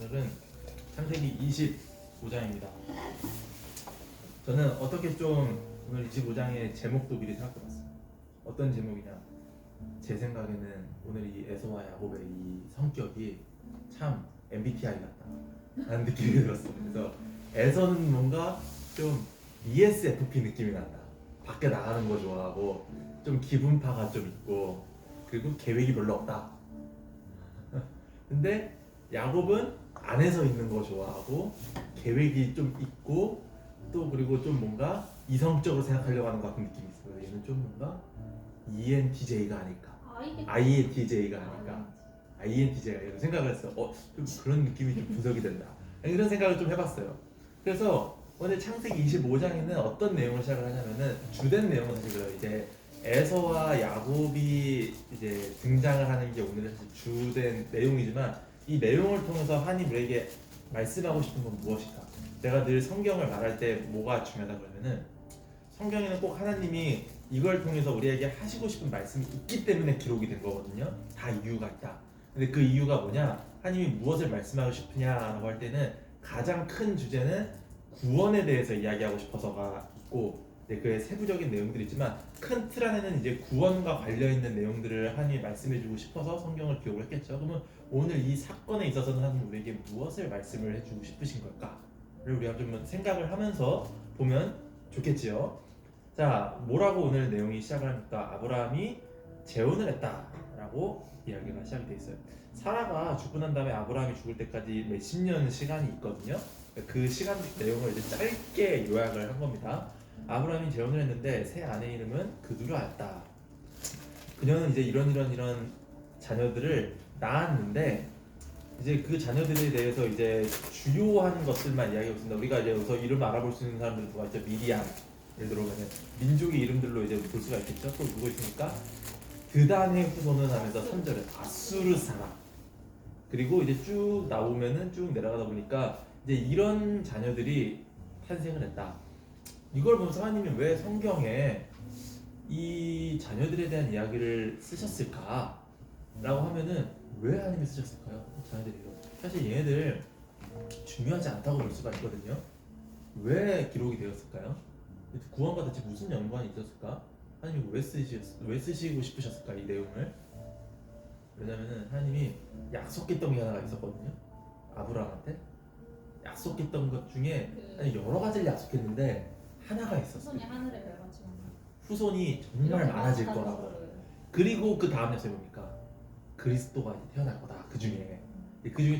오늘은 창세기 25장입니다. 저는 어떻게 좀 오늘 25장의 제목도 미리 생각해봤어요. 어떤 제목이냐? 제 생각에는 오늘 이 에서와 야곱의 이 성격이 참 MBTI 같다 라는 느낌이 들었어요. 그래서 에서는 뭔가 좀 ESFP 느낌이 난다. 밖에 나가는 거 좋아하고 좀 기분파가 좀 있고 그리고 계획이 별로 없다. 근데 야곱은 안에서 있는 거 좋아하고 계획이 좀 있고 또 그리고 좀 뭔가 이성적으로 생각하려고 하는 것 같은 느낌이 있어요. 얘는 좀 뭔가 ENTJ가 아닐까, INTJ가 아닐까, INTJ가 이런 생각을 했어요. 좀 그런 느낌이 좀 분석이 된다. 이런 생각을 좀 해봤어요. 그래서 오늘 창세기 25장에는 어떤 내용을 시작을 하냐면은 주된 내용은 사실 그래요. 이제 에서와 야곱이 이제 등장을 하는 게 오늘의 사실 주된 내용이지만 이 내용을 통해서 하나님 우리에게 말씀하고 싶은 건 무엇일까? 제가 늘 성경을 말할 때 뭐가 중요하다 그러면은 성경에는 꼭 하나님이 이걸 통해서 우리에게 하시고 싶은 말씀이 있기 때문에 기록이 된 거거든요. 다 이유가 있다. 근데 그 이유가 뭐냐? 하나님이 무엇을 말씀하고 싶으냐라고 할 때는 가장 큰 주제는 구원에 대해서 이야기하고 싶어서가 있고 그의 세부적인 내용들이 있지만 큰 틀 안에는 이제 구원과 관련 있는 내용들을 하나님이 말씀해주고 싶어서 성경을 기록을 했겠죠. 그러면 오늘 이 사건에 있어서는 하나님 우리에게 무엇을 말씀을 해주고 싶으신 걸까를 우리가 좀 생각을 하면서 보면 좋겠지요. 자, 뭐라고 오늘 내용이 시작을 합니까? 아브라함이 재혼을 했다라고 이야기가 시작이 돼 있어요. 사라가 죽고 난 다음에 아브라함이 죽을 때까지 몇십 년 시간이 있거든요. 그 시간 내용을 이제 짧게 요약을 한 겁니다. 아브라함이 재혼을 했는데 새 아내 이름은 그두라였다. 그녀는 이제 이런 자녀들을 낳았는데 이제 그 자녀들에 대해서 이제 주요한 것들만 이야기하고 있습니다. 우리가 이제 여기서 이름 알아볼 수 있는 사람들은 누가 있죠? 미디안, 예를 들어보면 민족의 이름들로 이제 볼 수가 있겠죠. 또 누구 있습니까? 드단의 후손은 하면서 3절에 아수르사라. 그리고 이제 쭉 나오면은 쭉 내려가다 보니까 이제 이런 자녀들이 탄생을 했다. 이걸 보면서 하나님이 왜 성경에 이 자녀들에 대한 이야기를 쓰셨을까? 라고 하면은 왜 하나님이 쓰셨을까요? 자녀들이요. 사실 얘네들 중요하지 않다고 볼 수가 있거든요. 왜 기록이 되었을까요? 구원과 대체 무슨 연관이 있었을까? 하나님이 왜 쓰시고 싶으셨을까 이 내용을? 왜냐면은 하나님이 약속했던 게 하나가 있었거든요. 아브라함한테 약속했던 것 중에 아니 여러 가지를 약속했는데 하나가 있었어요. 후손이 하늘에 별같이 후손이 정말 많아질 거라고. 그리고 그 다음 약속이 뭡니까? 그리스도가 태어날 거다. 그 중에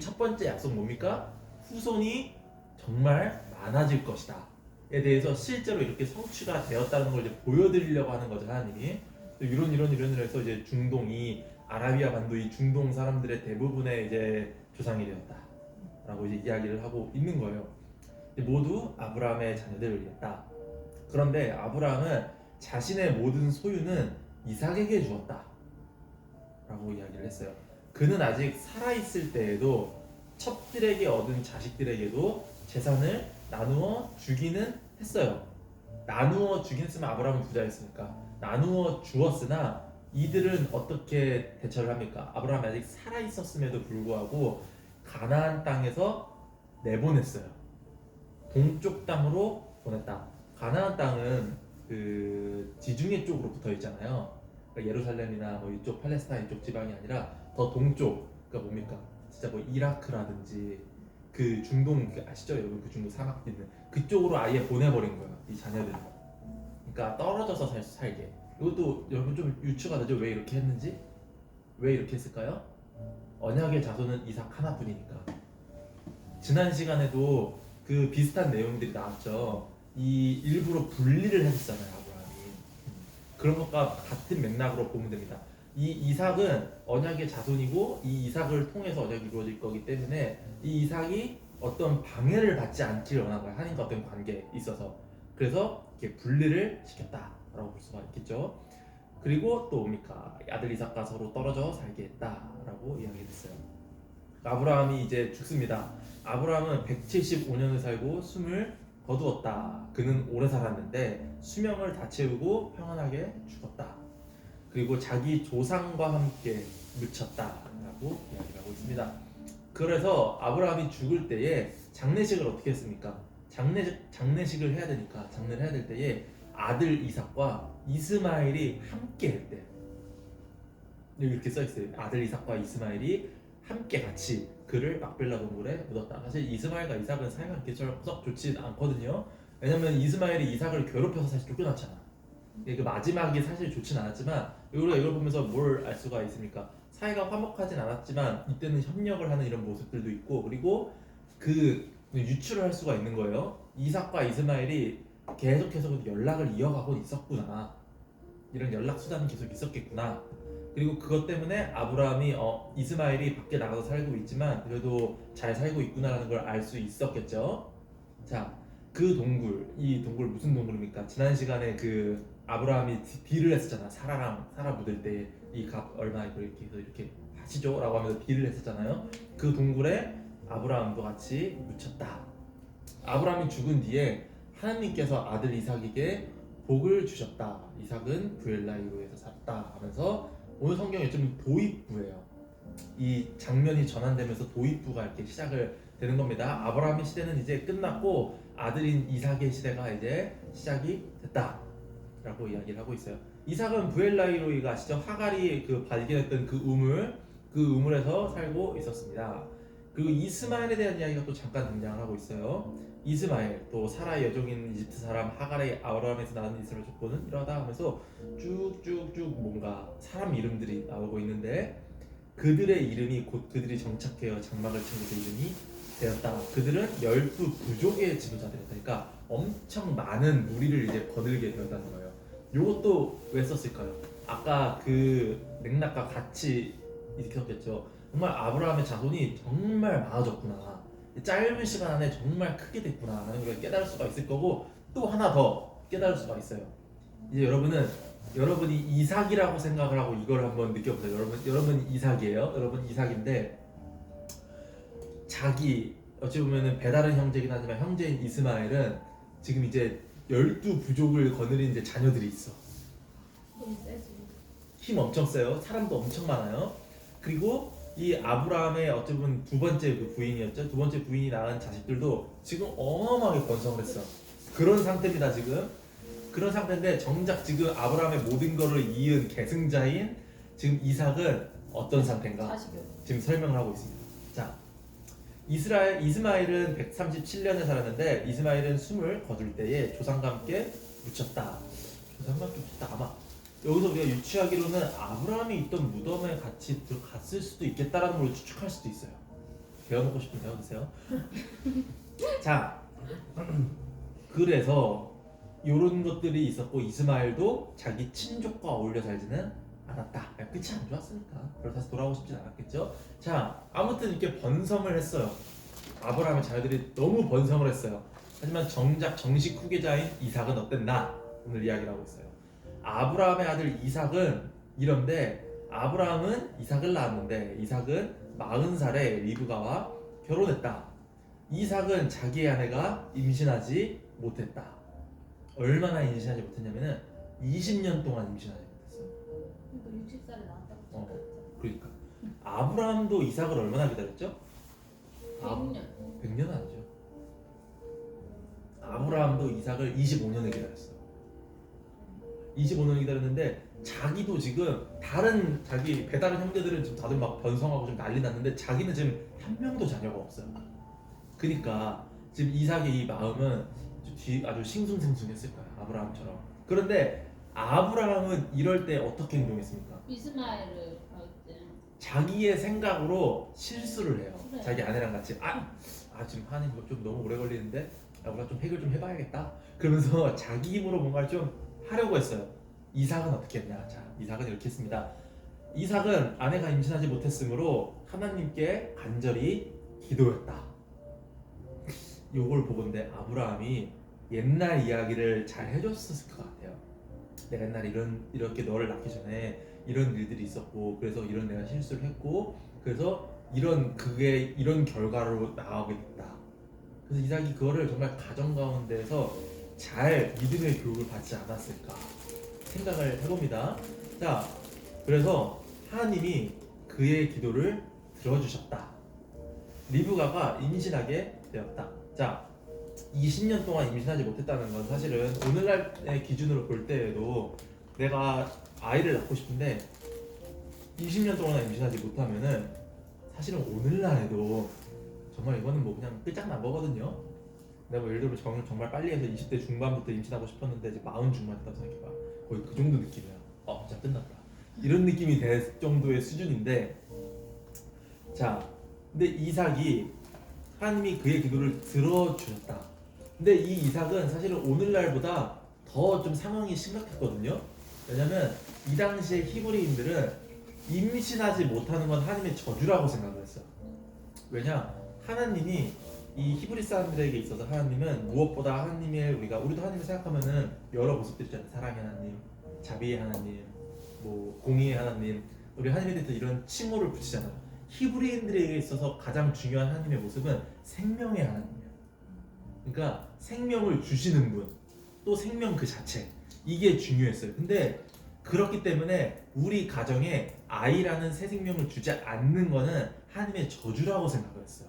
첫 번째 약속 뭡니까? 후손이 정말 많아질 것이다. 에 대해서 실제로 이렇게 성취가 되었다는 걸 이제 보여드리려고 하는 거죠 하나님이. 이런 해서 이제 중동 이 아라비아 반도 이 중동 사람들의 대부분의 이제 조상이 되었다라고 이제 이야기를 하고 있는 거예요. 모두 아브라함의 자녀들을 위했다. 그런데 아브라함은 자신의 모든 소유는 이삭에게 주었다 라고 이야기를 했어요. 그는 아직 살아있을 때에도 첩들에게 얻은 자식들에게도 재산을 나누어 주기는 했어요. 나누어 주긴 했으면 아브라함은 부자였으니까 나누어 주었으나 이들은 어떻게 대처를 합니까? 아브라함이 아직 살아있었음에도 불구하고 가나안 땅에서 내보냈어요. 동쪽 땅으로 보냈다. 가나안 땅은 그 지중해 쪽으로 붙어 있잖아요. 그러니까 예루살렘이나 뭐 이쪽 팔레스타인 쪽 지방이 아니라 더 동쪽. 그러니까 뭡니까? 진짜 뭐 이라크라든지 그 중동 아시죠 여러분? 그 중동 사막 있는 그쪽으로 아예 보내버린 거예요. 이 자녀들을. 그러니까 떨어져서 살게. 이것도 여러분 좀 유추가 되죠? 왜 이렇게 했는지? 왜 이렇게 했을까요? 언약의 자손은 이삭 하나뿐이니까. 지난 시간에도 그 비슷한 내용들이 나왔죠. 이 일부러 분리를 했었잖아요 아브라함이. 그런 것과 같은 맥락으로 보면 됩니다. 이 이삭은 언약의 자손이고 이 이삭을 통해서 언약이 이루어질 거기 때문에 이 이삭이 어떤 방해를 받지 않기를 원한 거예요. 하나님과 어떤 관계에 있어서. 그래서 이렇게 분리를 시켰다라고 볼 수가 있겠죠. 그리고 또 뭡니까? 아들 이삭과 서로 떨어져 살게 했다라고 이야기했어요. 아브라함이 이제 죽습니다. 아브라함은 175년을 살고 숨을 거두었다. 그는 오래 살았는데 수명을 다 채우고 평안하게 죽었다. 그리고 자기 조상과 함께 묻혔다라고 이야기하고 있습니다. 그래서 아브라함이 죽을 때에 장례식을 어떻게 했습니까? 장례식을 해야 되니까 장례를 해야 될 때에 아들 이삭과 이스마엘이 함께 했대. 여기 이렇게 써 있어요. 아들 이삭과 이스마엘이 함께 같이 그를 막벨라 동굴에 묻었다. 사실 이스마엘과 이삭은 사이가 그렇게 썩 좋지 않거든요. 왜냐면 이스마엘이 이삭을 괴롭혀서 사실 쫓겨났잖아. 그 마지막이 사실 좋진 않았지만 우리가 이걸 보면서 뭘 알 수가 있습니까? 사이가 화목하진 않았지만 이때는 협력을 하는 이런 모습들도 있고, 그리고 그 유추를 할 수가 있는 거예요. 이삭과 이스마엘이 계속해서 연락을 이어가고 있었구나. 이런 연락 수단이 계속 있었겠구나. 그리고 그것 때문에 아브라함이 이스마엘이 밖에 나가서 살고 있지만 그래도 잘 살고 있구나라는 걸 알 수 있었겠죠. 자, 그 동굴, 이 동굴 무슨 동굴입니까? 지난 시간에 그 아브라함이 딜을 했었잖아. 사라 묻을 때 이 값 얼마 이렇게 해서 이렇게 하시죠라고 하면서 딜을 했었잖아요. 그 동굴에 아브라함도 같이 묻혔다. 아브라함이 죽은 뒤에 하나님께서 아들 이삭에게 복을 주셨다. 이삭은 부엘라이로에서 살았다 하면서 오늘 성경에 좀 도입부예요. 이 장면이 전환되면서 도입부가 이렇게 시작을 되는 겁니다. 아브라함의 시대는 이제 끝났고 아들인 이삭의 시대가 이제 시작이 됐다라고 이야기를 하고 있어요. 이삭은 부엘라이로이가 아시죠? 하갈이 그 발견했던 그 우물에서 살고 있었습니다. 그리고 이스마엘에 대한 이야기가 또 잠깐 등장을 하고 있어요. 이스마엘, 또 사라의 여종인 이집트 사람 하갈의 아브라함에서 낳은 이스라엘 족보는 이러하다 하면서 쭉쭉쭉 뭔가 사람 이름들이 나오고 있는데, 그들의 이름이 곧 그들이 정착해요 장막을 친 곳의 이름이 되었다. 그들은 12부족의 지도자들이었다. 그러니까 엄청 많은 무리를 이제 거들게 되었다는 거예요. 요것도 왜 썼을까요? 아까 그 맥락과 같이 있었겠죠. 정말 아브라함의 자손이 정말 많아졌구나, 짧은 시간 안에 정말 크게 됐구나 라는 걸 깨달을 수가 있을 거고, 또 하나 더 깨달을 수가 있어요. 이제 여러분이 이삭이라고 생각을 하고 이걸 한번 느껴보세요. 여러분 이삭이에요. 여러분 이삭인데 자기 어찌 보면은 배다른 형제긴 하지만 형제인 이스마엘은 지금 이제 12부족을 거느린 이제 자녀들이 있어. 힘 엄청 세요. 사람도 엄청 많아요. 그리고 이 아브라함의 어찌 보면 두 번째 그 부인이었죠. 두 번째 부인이 낳은 자식들도 지금 어마어마하게 번성을 했어. 그런 상태입니다 지금. 그런 상태인데 정작 지금 아브라함의 모든 것을 이은 계승자인 지금 이삭은 어떤 상태인가? 지금 설명을 하고 있습니다. 자, 이스마엘은 137년을 살았는데 이스마엘은 숨을 거둘 때에 조상과 함께 묻혔다. 조상과 함께 묻혔다. 아마 여기서 우리가 유추하기로는 아브라함이 있던 무덤에 같이 들어갔을 수도 있겠다라는 걸 추측할 수도 있어요. 배워놓고 싶으면 배워주세요. 자, 그래서 이런 것들이 있었고 이스마엘도 자기 친족과 어울려 살지는 않았다. 끝이 안 좋았으니까 그래서 다시 돌아오고 싶진 않았겠죠. 자, 아무튼 이렇게 번성을 했어요. 아브라함의 자녀들이 너무 번성을 했어요. 하지만 정작 정식 후계자인 이삭은 어땠나? 오늘 이야기를 하고 있어요. 아브라함의 아들 이삭은 이런데, 아브라함은 이삭을 낳았는데 이삭은 40살에 리브가와 결혼했다. 이삭은 자기의 아내가 임신하지 못했다. 얼마나 임신하지 못했냐면은 20년 동안 임신하지 못했어. 그러니까 60살에 나왔다고. 그러니까 아브라함도 이삭을 얼마나 기다렸죠? 100년. 100년 아니죠. 아브라함도 이삭을 25년을 기다렸어. 25년을 기다렸는데 자기도 지금 다른 자기 배다른 형제들은 지금 다들 막 번성하고 좀 난리 났는데 자기는 지금 한 명도 자녀가 없어요. 그러니까 지금 이삭의 이 마음은 아주 싱숭생숭했을 거야, 아브라함처럼. 그런데 아브라함은 이럴 때 어떻게 행동했습니까? 이스마엘을 할 때 자기의 생각으로 실수를 해요. 그래. 자기 아내랑 같이 지금 하는 거 좀 너무 오래 걸리는데 우리가 좀 해결 좀 해봐야겠다. 그러면서 자기 힘으로 뭔가를 좀 하려고 했어요. 이삭은 어떻게 했냐? 자, 이삭은 이렇게 했습니다. 이삭은 아내가 임신하지 못했으므로 하나님께 간절히 기도했다. 요걸 보건대 아브라함이 옛날 이야기를 잘 해줬을 것 같아요. 내가 옛날에 이렇게 너를 낳기 전에 이런 일들이 있었고, 그래서 이런 내가 실수를 했고, 그래서 이런 결과로 나오게 됐다. 그래서 이삭이 그거를 정말 가정 가운데서 잘 믿음의 교육을 받지 않았을까 생각을 해봅니다. 자, 그래서 하나님이 그의 기도를 들어주셨다. 리브가가 임신하게 되었다. 자, 20년 동안 임신하지 못했다는 건 사실은 오늘날의 기준으로 볼 때에도 내가 아이를 낳고 싶은데 20년 동안 임신하지 못하면은 사실은 오늘날에도 정말 이거는 뭐 그냥 끝장난 거거든요. 내가 뭐 예를 들어 정말 빨리 해서 20대 중반부터 임신하고 싶었는데 이제 40 중반 됐다고 생각해봐. 거의 그 정도 느낌이야. 진짜 끝났다. 이런 느낌이 될 정도의 수준인데, 자, 근데 이삭이 하나님이 그의 기도를 들어주셨다. 근데 이 이삭은 사실은 오늘날보다 더 좀 상황이 심각했거든요. 왜냐면 이 당시에 히브리인들은 임신하지 못하는 건 하나님의 저주라고 생각을 했어요. 왜냐? 하나님이 이 히브리 사람들에게 있어서 하나님은 무엇보다 우리도 하나님을 생각하면은 여러 모습들이 있잖아요. 사랑의 하나님, 자비의 하나님, 뭐 공의의 하나님, 우리 하나님에 대해서 이런 칭호를 붙이잖아요. 히브리인들에게 있어서 가장 중요한 하나님의 모습은 생명의 하나님이에요. 그러니까 생명을 주시는 분, 또 생명 그 자체, 이게 중요했어요. 근데 그렇기 때문에 우리 가정에 아이라는 새 생명을 주지 않는 거는 하나님의 저주라고 생각을 했어요.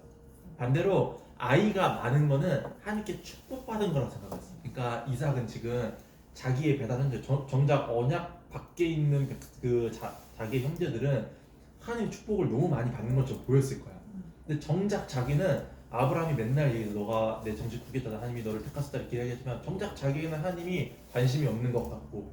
반대로 아이가 많은 거는 하나님께 축복받은 거라고 생각을 했어요. 그러니까 이삭은 지금 자기의 배달한 정작 언약 밖에 있는 자기의 형제들은 하나님의 축복을 너무 많이 받는 것처럼 보였을 거야. 근데 정작 자기는 아브라함이 맨날 얘기해서 너가 내 정식 구겠다, 하나님이 너를 택하셨다 이렇게 이야기하지만 정작 자기에게는 하나님이 관심이 없는 것 같고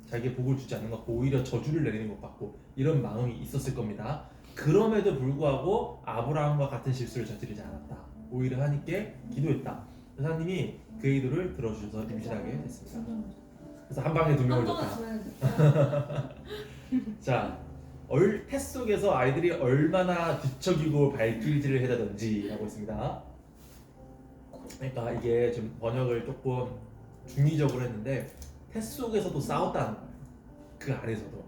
자기의 복을 주지 않는 것 같고 오히려 저주를 내리는 것 같고 이런 마음이 있었을 겁니다. 그럼에도 불구하고 아브라함과 같은 실수를 저지르지 않았다. 오히려 하나님께 기도했다. 그래서 하나님이 그의 기도를 들어주셔서 임신하게 됐습니다. 그래서 한 방에 두 명을 줬다. 자, 태 속에서 아이들이 얼마나 뒤척이고 발길질을 해다든지 라고 있습니다. 그러니까 이게 좀 번역을 조금 중의적으로 했는데 태 속에서도 싸웠다는 거예요. 그 안에서도.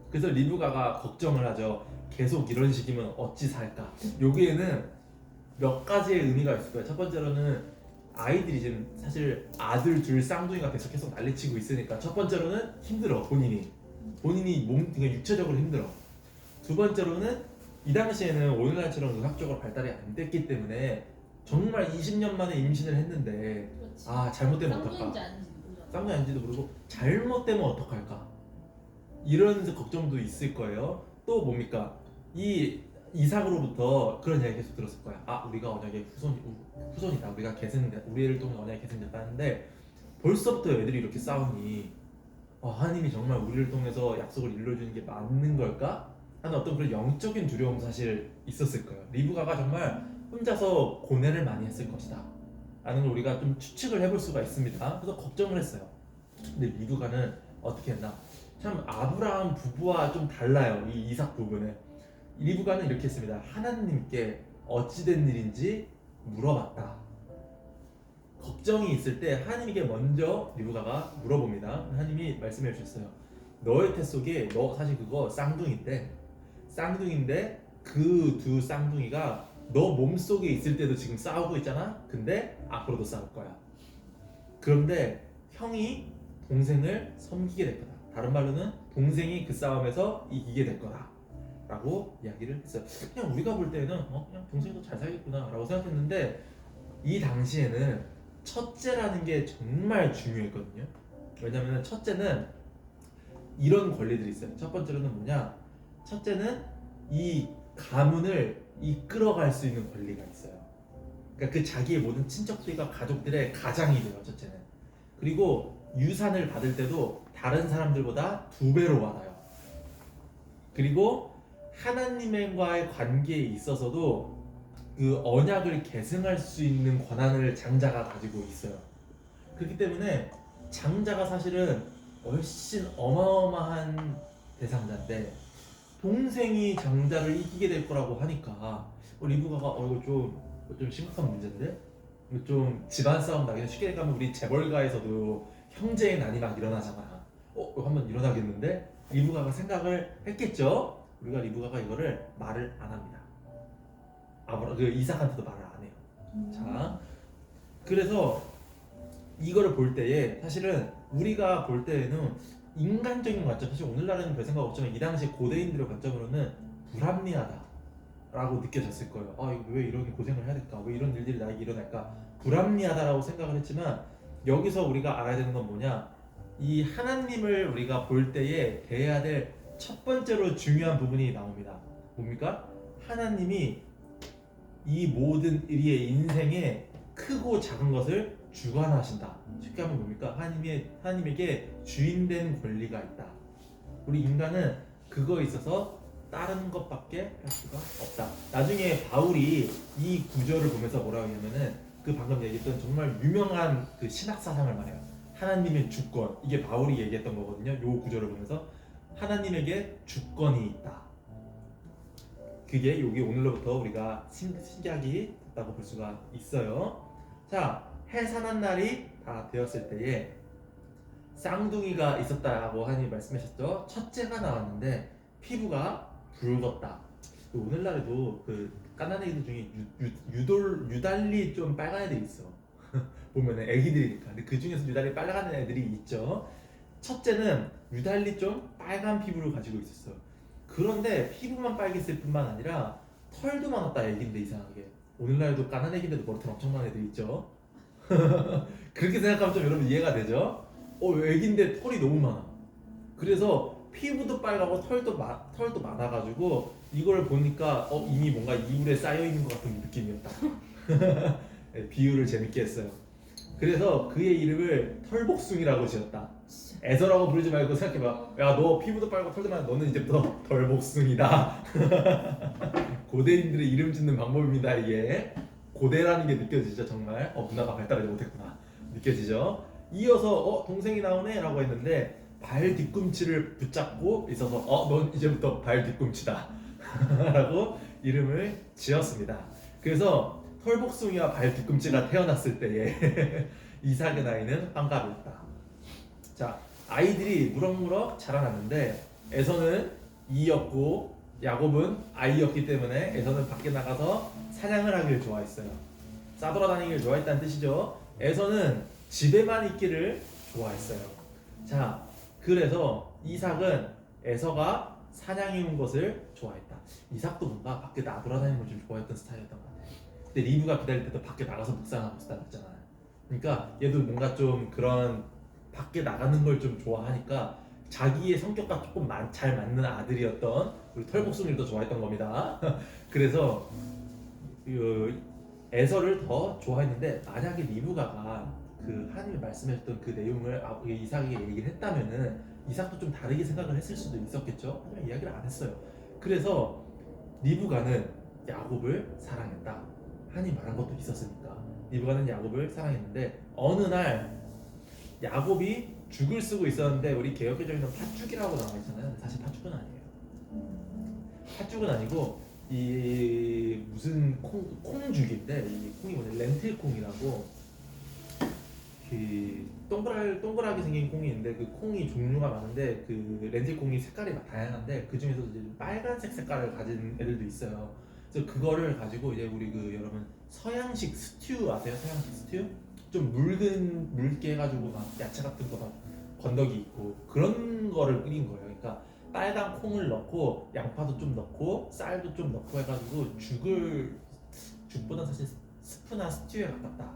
그래서 리브가가 걱정을 하죠. 계속 이런 식이면 어찌 살까? 여기에는 몇 가지의 의미가 있을 거예요. 첫 번째로는 아이들이 지금 사실 아들 둘 쌍둥이가 계속 난리치고 있으니까 첫 번째로는 힘들어. 본인이 그러니까 육체적으로 힘들어. 두 번째로는 이 당시에는 오늘날처럼 의학적으로 발달이 안 됐기 때문에 정말 20년 만에 임신을 했는데 그렇지. 잘못되면 어떡할까? 쌍둥이 아닌지도 모르고 잘못되면 어떡할까? 이런 걱정도 있을 거예요. 또 뭡니까? 이 이삭으로부터 그런 이야기 계속 들었을 거야. 우리가 언약의 후손이다. 우리 애를 통해 언약의 계승됐다는데 벌써부터 애들이 이렇게 싸우니 하나님이 정말 우리를 통해서 약속을 이루어주는 게 맞는 걸까? 하는 어떤 그런 영적인 두려움도 사실 있었을 거예요. 리브가가 정말 혼자서 고뇌를 많이 했을 것이다 라는 걸 우리가 좀 추측을 해볼 수가 있습니다. 그래서 걱정을 했어요. 근데 리브가는 어떻게 했나? 참 아브라함 부부와 좀 달라요. 이 이삭 부부는. 리브가는 이렇게 했습니다. 하나님께 어찌된 일인지 물어봤다. 걱정이 있을 때 하나님께 먼저 리브가가 물어봅니다. 하나님이 말씀해 주셨어요. 너의 태 속에 너 사실 그거 쌍둥이인데 그 두 쌍둥이가 너 몸속에 있을 때도 지금 싸우고 있잖아. 근데 앞으로도 싸울 거야. 그런데 형이 동생을 섬기게 될 거다. 다른 말로는 동생이 그 싸움에서 이기게 될 거다 라고 이야기를 했어요. 그냥 우리가 볼 때는 그냥 동생도 잘 살겠구나 라고 생각했는데 이 당시에는 첫째라는 게 정말 중요했거든요. 왜냐면 첫째는 이런 권리들이 있어요. 첫 번째로는 뭐냐? 첫째는 이 가문을 이끌어갈 수 있는 권리가 있어요. 그러니까 그 자기의 모든 친척들과 가족들의 가장이 돼요. 첫째는. 그리고 유산을 받을 때도 다른 사람들보다 2배로 받아요. 그리고 하나님과의 관계에 있어서도 그 언약을 계승할 수 있는 권한을 장자가 가지고 있어요. 그렇기 때문에 장자가 사실은 훨씬 어마어마한 대상자인데 동생이 장자를 이기게 될 거라고 하니까 리브가가 이거 좀 심각한 문제인데? 좀 집안 싸움 나기는 쉽게 가면 우리 재벌가에서도 형제의 난이 막 일어나잖아. 이거 한번 일어나겠는데? 리브가가 생각을 했겠죠? 우리가 리브가가 이거를 말을 안 합니다. 이삭한테도 말을 안 해요. 자, 그래서 이거를 볼 때에 사실은 우리가 볼 때에는 인간적인 관점, 사실 오늘날에는 별 생각 없지만 이 당시 고대인들의 관점으로는 불합리하다라고 느껴졌을 거예요. 이거 왜 이런 일어날까? 뭐 이런 일들이 나에게 일어날까? 불합리하다라고 생각을 했지만 여기서 우리가 알아야 되는 건 뭐냐? 이 하나님을 우리가 볼 때에 대해야 될 첫 번째로 중요한 부분이 나옵니다. 뭡니까? 하나님이 이 모든 우리의 인생에 크고 작은 것을 주관하신다. 쉽게 하면 뭡니까? 하나님에게 주인된 권리가 있다. 우리 인간은 그거에 있어서 다른 것밖에 할 수가 없다. 나중에 바울이 이 구절을 보면서 뭐라고 하냐면은 그 방금 얘기했던 정말 유명한 그 신학 사상을 말해요. 하나님의 주권. 이게 바울이 얘기했던 거거든요. 요 구절을 보면서 하나님에게 주권이 있다. 그게 여기 오늘로부터 우리가 시작이 됐다고 볼 수가 있어요. 자, 해 사는 날이 다 되었을 때에 쌍둥이가 있었다고 하나님 말씀하셨죠. 첫째가 나왔는데 피부가 붉었다. 오늘날에도 그 까난 애기들 중에 유달리 좀 빨간 애들이 있어. 보면은 애기들이니까. 근데 그 중에서 유달리 빨간 애들이 있죠. 첫째는 유달리 좀 빨간 피부를 가지고 있었어. 그런데 피부만 빨갰을 뿐만 아니라 털도 많았다. 애기인데 이상하게. 오늘날에도 까난 애기인데도 머리털 엄청난 애들 있죠. 그렇게 생각하면 좀 여러분 이해가 되죠? 애기인데 털이 너무 많아. 그래서 피부도 빨갛고 털도 많아가지고 이걸 보니까 이미 뭔가 이불에 쌓여 있는 것 같은 느낌이었다. 비유를 재밌게 했어요. 그래서 그의 이름을 털복숭이라고 지었다. 에서라고 부르지 말고 생각해봐. 야, 너 피부도 빨갛고 털도 많아. 너는 이제부터 털복숭이다. 고대인들의 이름 짓는 방법입니다. 이게 고대라는 게 느껴지죠. 정말 문화가 발달하지 못했구나 느껴지죠. 이어서 동생이 나오네 라고 했는데 발 뒤꿈치를 붙잡고 있어서 넌 이제부터 발 뒤꿈치다 라고 이름을 지었습니다. 그래서 털복숭이와 발 뒤꿈치가 태어났을 때에 이삭의 나이는 환갑이었다. 자, 아이들이 무럭무럭 자라났는데 에서는 이였고 야곱은 아이였기 때문에 에서는 밖에 나가서 사냥을 하기를 좋아했어요. 싸돌아다니기를 좋아했다는 뜻이죠. 에서는 집에만 있기를 좋아했어요. 자, 그래서 이삭은 에서가 사냥해 온 것을 좋아했다. 이삭도 뭔가 밖에 나돌아다니는 걸 좀 좋아했던 스타일이었던 것 같아요. 근데 리브가 기다릴 때도 밖에 나가서 묵상하고 있었잖아요. 그러니까 얘도 뭔가 좀 그런 밖에 나가는 걸 좀 좋아하니까 자기의 성격과 조금 잘 맞는 아들이었던 우리 털복숭이를 더 좋아했던 겁니다. 그래서 에서를 더 좋아했는데 만약에 리브가가 그 하나님이 말씀하셨던 그 내용을 이삭에게 얘기를 했다면은 이삭도 좀 다르게 생각을 했을 수도 있었겠죠. 하지만 이야기를 안 했어요. 그래서 리브가는 야곱을 사랑했다. 하나님 말한 것도 있었으니까 리브가는 야곱을 사랑했는데 어느 날 야곱이 죽을 쓰고 있었는데 우리 개역개정에는 팥죽이라고 나와 있잖아요. 사실 팥죽은 아니에요. 팥죽은 아니고 이 무슨 콩죽인데 이 콩이 뭐냐 렌틸 콩이라고 그 동그랗게 생긴 콩이 있는데 그 콩이 종류가 많은데 그 렌틸 콩이 색깔이 다양한데 그 중에서도 이제 빨간색 색깔을 가진 애들도 있어요. 그래서 그거를 가지고 이제 우리 그 여러분 서양식 스튜 아세요? 서양식 스튜? 좀 묽게 해가지고 막 야채 같은 거 막 건더기 있고 그런 거를 끓인 거예요. 그러니까 빨간 콩을 넣고 양파도 좀 넣고 쌀도 좀 넣고 해가지고 죽보다 사실 스프나 스튜에 가깝다.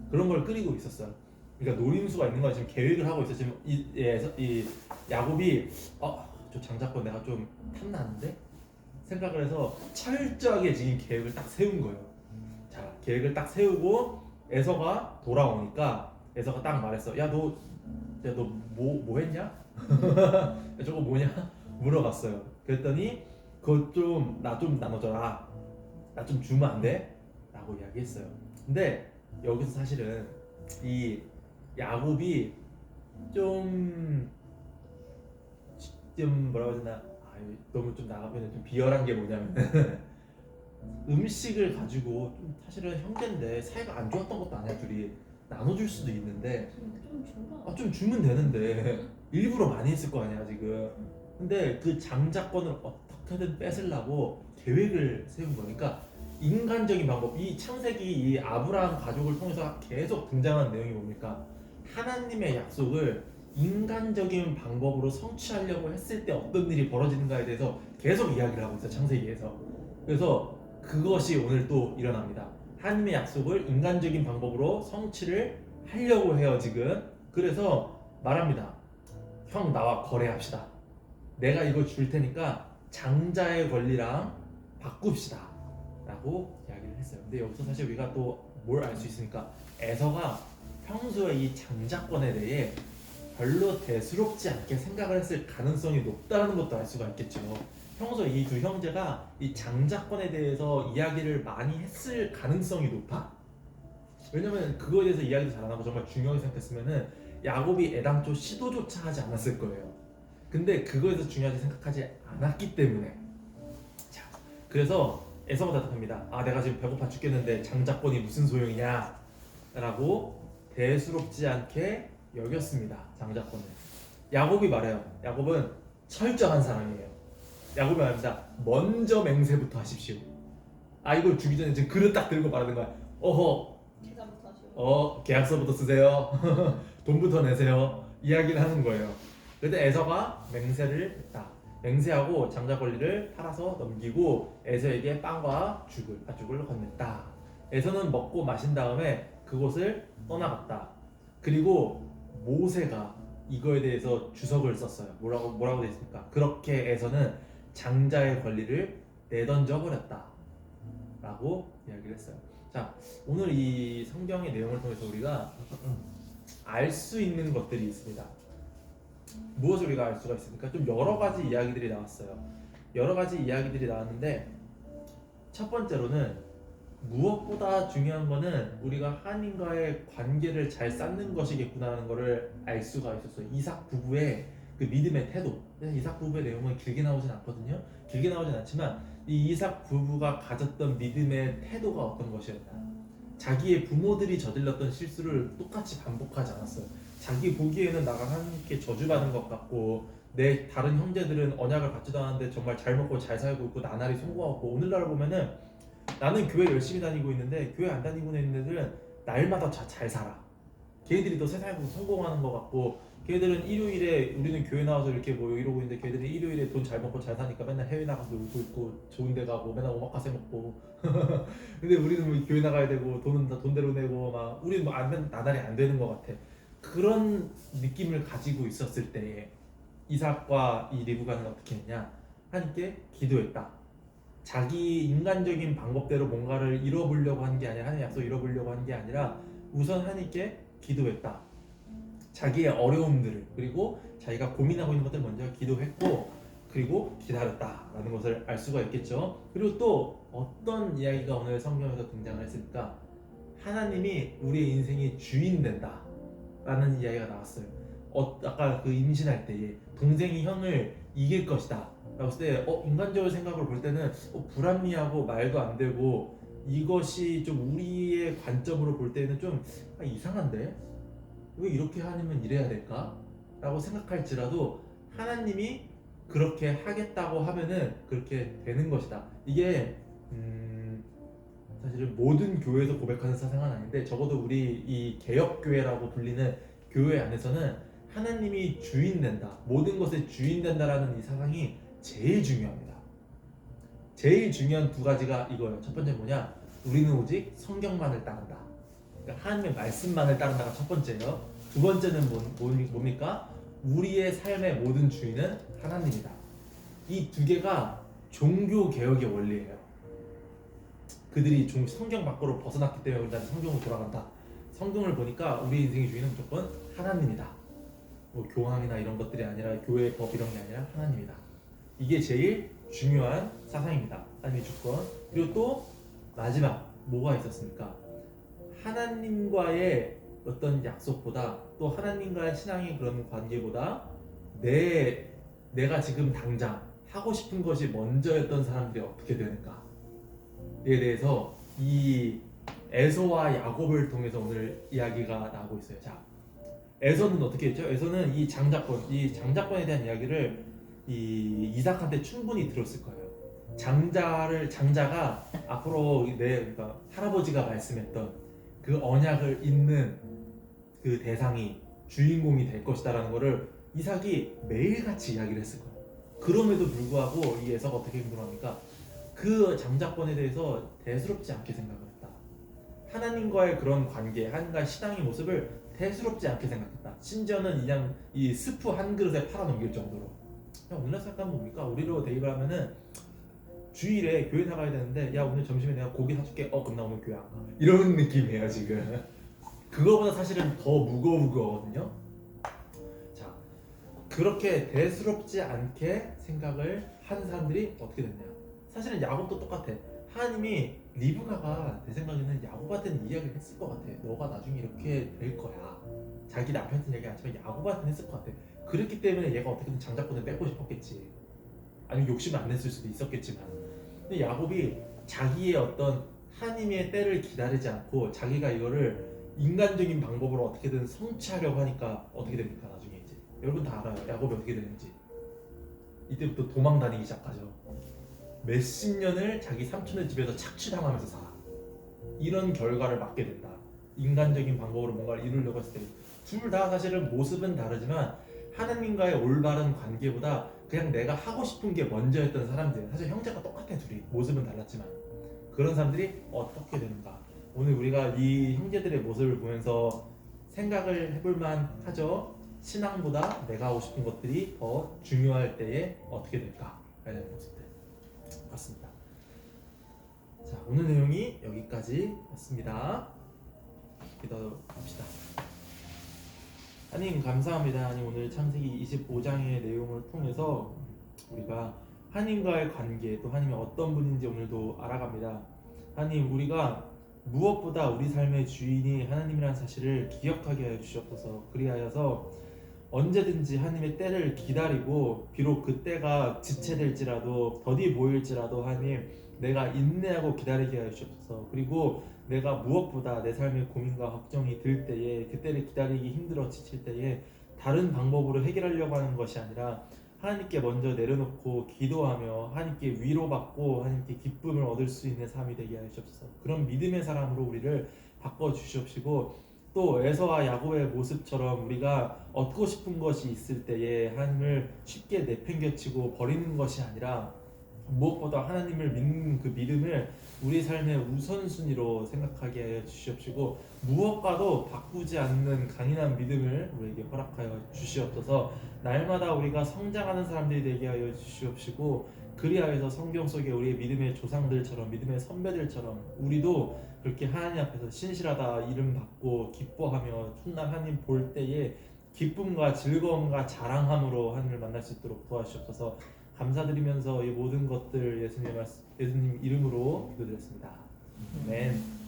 그런 걸 끓이고 있었어요. 그러니까 노림수가 있는 거야. 지금 계획을 하고 있어. 지금 이 야곱이 저 장자권 내가 좀 탐나는데 생각을 해서 철저하게 지금 계획을 딱 세운 거예요. 자, 계획을 딱 세우고 에서가 돌아오니까 에서가 딱 말했어. 야, 너 뭐 했냐? 야, 저거 뭐냐? 물어봤어요. 그랬더니 그것 좀 나 좀 나눠줘라. 나 좀 주면 안 돼? 라고 이야기했어요. 근데 여기서 사실은 이 야곱이 좀 뭐라고 해야 되나 너무 좀 나가면 좀 비열한 게 뭐냐면 음식을 가지고 좀 사실은 형제인데 사이가 안 좋았던 것도 아니야. 둘이 나눠줄 수도 있는데 좀 주면 되는데 일부러 많이 했을 거 아니야 지금. 근데 그 장자권을 어떻게든 뺏으려고 계획을 세운 거니까 인간적인 방법. 이 창세기 이 아브라함 가족을 통해서 계속 등장한 내용이 뭡니까? 하나님의 약속을 인간적인 방법으로 성취하려고 했을 때 어떤 일이 벌어지는가에 대해서 계속 이야기를 하고 있어요. 창세기에서. 그래서 그것이 오늘 또 일어납니다. 하나님의 약속을 인간적인 방법으로 성취를 하려고 해요 지금. 그래서 말합니다. 형 나와 거래합시다. 내가 이거 줄 테니까 장자의 권리랑 바꿉시다 라고 이야기를 했어요. 근데 여기서 사실 우리가 또 뭘 알 수 있으니까 에서가 평소에 이 장자권에 대해 별로 대수롭지 않게 생각을 했을 가능성이 높다는 것도 알 수가 있겠죠. 평소에 이 두 형제가 이 장자권에 대해서 이야기를 많이 했을 가능성이 높아. 왜냐면 그거에 대해서 이야기도 잘 안 하고 정말 중요하게 생각했으면은 야곱이 애당초 시도조차 하지 않았을 거예요. 근데 그거에 대해서 중요하게 생각하지 않았기 때문에. 자, 그래서 에서가 대답합니다. 아, 내가 지금 배고파 죽겠는데 장자권이 무슨 소용이냐 라고 대수롭지 않게 여겼습니다. 장자권을. 야곱이 말해요. 야곱은 철저한 사람이에요. 야곱이 말합니다. 먼저 맹세부터 하십시오. 아, 이걸 주기 전에 지금 그릇 딱 들고 말하는 거야. 어허, 계산부터 하시고. 계약서부터 쓰세요. 돈부터 내세요. 이야기를 하는 거예요. 그때 에서가 맹세를 했다. 맹세하고 장자 권리를 팔아서 넘기고 에서에게 빵과 팥죽을 건넸다. 에서는 먹고 마신 다음에 그곳을 떠나갔다. 그리고 모세가 이거에 대해서 주석을 썼어요. 뭐라고 되어 있습니까? 그렇게 에서는 장자의 권리를 내던져 버렸다. 라고 이야기를 했어요. 자, 오늘 이 성경의 내용을 통해서 우리가 알 수 있는 것들이 있습니다. 무엇을 우리가 알 수가 있습니까? 좀 여러 가지 이야기들이 나왔어요. 여러 가지 이야기들이 나왔는데 첫 번째로는 무엇보다 중요한 거는 우리가 하나님과의 관계를 잘 쌓는 것이겠구나 하는 것을 알 수가 있었어요. 이삭 부부의 그 믿음의 태도. 이삭 부부의 내용은 길게 나오진 않거든요. 길게 나오진 않지만 이 이삭 부부가 가졌던 믿음의 태도가 어떤 것이었나. 자기의 부모들이 저질렀던 실수를 똑같이 반복하지 않았어요. 자기 보기에는 나가 하나님께 저주받은 것 같고 내 다른 형제들은 언약을 받지도 않았는데 정말 잘 먹고 잘 살고 있고 나날이 성공하고 오늘날 보면은 나는 교회 열심히 다니고 있는데 교회 안 다니고 있는 애들은 날마다 잘 살아. 걔들이 더 세상에서 성공하는 것 같고 걔들은 일요일에 우리는 교회 나와서 이렇게 뭐 이러고 있는데 걔들은 일요일에 돈 잘 먹고 잘 사니까 맨날 해외 나가서 놀고 있고 좋은 데 가고 맨날 오마카세 먹고 근데 우리는 뭐 교회 나가야 되고 돈은 다 돈대로 내고 막 우리는 뭐 나날이 안 되는 것 같아. 그런 느낌을 가지고 있었을 때에 이삭과 이 리브가는 어떻게 했냐? 하나님께 기도했다. 자기 인간적인 방법대로 뭔가를 이뤄보려고 한 게 아니라 하나님 약속 이뤄보려고 한 게 아니라 우선 하나님께 기도했다. 자기의 어려움들을 그리고 자기가 고민하고 있는 것들을 먼저 기도했고 그리고 기다렸다라는 것을 알 수가 있겠죠. 그리고 또 어떤 이야기가 오늘 성경에서 등장을 했을까? 하나님이 우리의 인생의 주인 된다 라는 이야기가 나왔어요. 아까 그 임신할 때에 동생이 형을 이길 것이다 라고 했을 때 인간적으로 생각을 볼 때는 불합리하고 말도 안 되고 이것이 좀 우리의 관점으로 볼 때는 좀 이상한데 왜 이렇게 하면 이래야 될까? 라고 생각할지라도 하나님이 그렇게 하겠다고 하면은 그렇게 되는 것이다. 이게 사실은 모든 교회에서 고백하는 사상은 아닌데 적어도 우리 이 개혁교회라고 불리는 교회 안에서는 하나님이 주인 된다, 모든 것의 주인 된다라는 이 사상이 제일 중요합니다. 제일 중요한 두 가지가 이거예요. 첫 번째 뭐냐? 우리는 오직 성경만을 따른다. 그러니까 하나님의 말씀만을 따른다가 첫 번째예요. 두 번째는 뭡니까? 우리의 삶의 모든 주인은 하나님이다. 이 두 개가 종교 개혁의 원리예요. 그들이 성경 밖으로 벗어났기 때문에 우리는 성경으로 돌아간다. 성경을 보니까 우리 인생의 주인은 무조건 하나님이다. 뭐 교황이나 이런 것들이 아니라 교회 법 이런 게 아니라 하나님이다. 이게 제일 중요한 사상입니다. 하나님의 주권. 그리고 또 마지막 뭐가 있었습니까? 하나님과의 어떤 약속보다 또 하나님과의 신앙의 그런 관계보다 내가 지금 당장 하고 싶은 것이 먼저였던 사람들이 어떻게 되는가에 대해서 이 에서와 야곱을 통해서 오늘 이야기가 나오고 있어요. 자, 에서는 어떻게 했죠? 에서는 이 장자권에 대한 이야기를 이 이삭한테 충분히 들었을 거예요. 장자가 앞으로 그러니까 할아버지가 말씀했던 그 언약을 잇는 그 대상이 주인공이 될 것이다라는 것을 이삭이 매일같이 이야기를 했을 거예요. 그럼에도 불구하고 이 에서가 어떻게 행동합니까? 그 장자권에 대해서 대수롭지 않게 생각을 했다. 하나님과의 그런 관계, 하나님과의 신앙의 모습을 대수롭지 않게 생각했다. 심지어는 그냥 이 스프 한 그릇에 팔아넘길 정도로. 그냥 오늘 생각하면 뭡니까? 우리로 대입을 하면은 주일에 교회 나가야 되는데 야 오늘 점심에 내가 고기 사줄게. 그럼 나 오늘 교회 안 가. 이런 느낌이에요 지금. 그거보다 사실은 더 무거우거든요. 자, 그렇게 대수롭지 않게 생각을 한 사람들이 어떻게 됐냐? 사실은 야곱도 똑같아. 하나님이 리브가가 내 생각에는 야곱 같은 이야기를 했을 것 같아. 너가 나중에 이렇게 될 거야. 자기 남편한테 얘기 안 하지만 야곱한테 했을 것 같아. 그렇기 때문에 얘가 어떻게든 장자권을 뺏고 싶었겠지. 아니면 욕심을 안 냈을 수도 있었겠지만. 근데 야곱이 자기의 어떤 하나님의 때를 기다리지 않고 자기가 이거를 인간적인 방법으로 어떻게든 성취하려고 하니까 어떻게 됩니까 나중에 이제 여러분 다 알아요. 야곱이 어떻게 되는지. 이때부터 도망 다니기 시작하죠. 몇십 년을 자기 삼촌의 집에서 착취당하면서 살아. 이런 결과를 맞게 된다. 인간적인 방법으로 뭔가를 이루려고 했을 때 둘 다 사실은 모습은 다르지만 하나님과의 올바른 관계보다 그냥 내가 하고 싶은 게 먼저였던 사람들. 사실 형제가 똑같아 둘이. 모습은 달랐지만 그런 사람들이 어떻게 되는가. 오늘 우리가 이 형제들의 모습을 보면서 생각을 해볼만 하죠. 신앙보다 내가 하고 싶은 것들이 더 중요할 때에 어떻게 될까 라는 모습들 같습니다. 자, 오늘 내용이 여기까지였습니다. 기도합시다. 하나님 감사합니다. 하나님 오늘 창세기 25장의 내용을 통해서 우리가 하나님과의 관계 또 하나님이 어떤 분인지 오늘도 알아갑니다. 하나님 우리가 무엇보다 우리 삶의 주인이 하나님이라는 사실을 기억하게 하여 주시옵소서. 그리하여서 언제든지 하나님의 때를 기다리고 비록 그 때가 지체될지라도 더디 보일지라도 하나님 내가 인내하고 기다리게 하여 주옵소서. 그리고 내가 무엇보다 내 삶의 고민과 걱정이 들 때에 그때를 기다리기 힘들어 지칠 때에 다른 방법으로 해결하려고 하는 것이 아니라 하나님께 먼저 내려놓고 기도하며 하나님께 위로받고 하나님께 기쁨을 얻을 수 있는 삶이 되게 하여 주옵소서. 그런 믿음의 사람으로 우리를 바꿔주시옵시고 또 에서와 야곱의 모습처럼 우리가 얻고 싶은 것이 있을 때에 하나님을 쉽게 내팽겨치고 버리는 것이 아니라 무엇보다 하나님을 믿는 그 믿음을 우리 삶의 우선순위로 생각하게 하여 주시옵시고 무엇과도 바꾸지 않는 강인한 믿음을 우리에게 허락하여 주시옵소서. 날마다 우리가 성장하는 사람들이 되게 하여 주시옵시고 그리하여서 성경 속에 우리의 믿음의 조상들처럼 믿음의 선배들처럼 우리도 그렇게 하나님 앞에서 신실하다 이름 받고 기뻐하며 훗날 하나님 볼 때에 기쁨과 즐거움과 자랑함으로 하나님을 만날 수 있도록 도와주시옵소서. 감사드리면서 이 모든 것들 예수님 이름으로 기도드렸습니다. 아멘.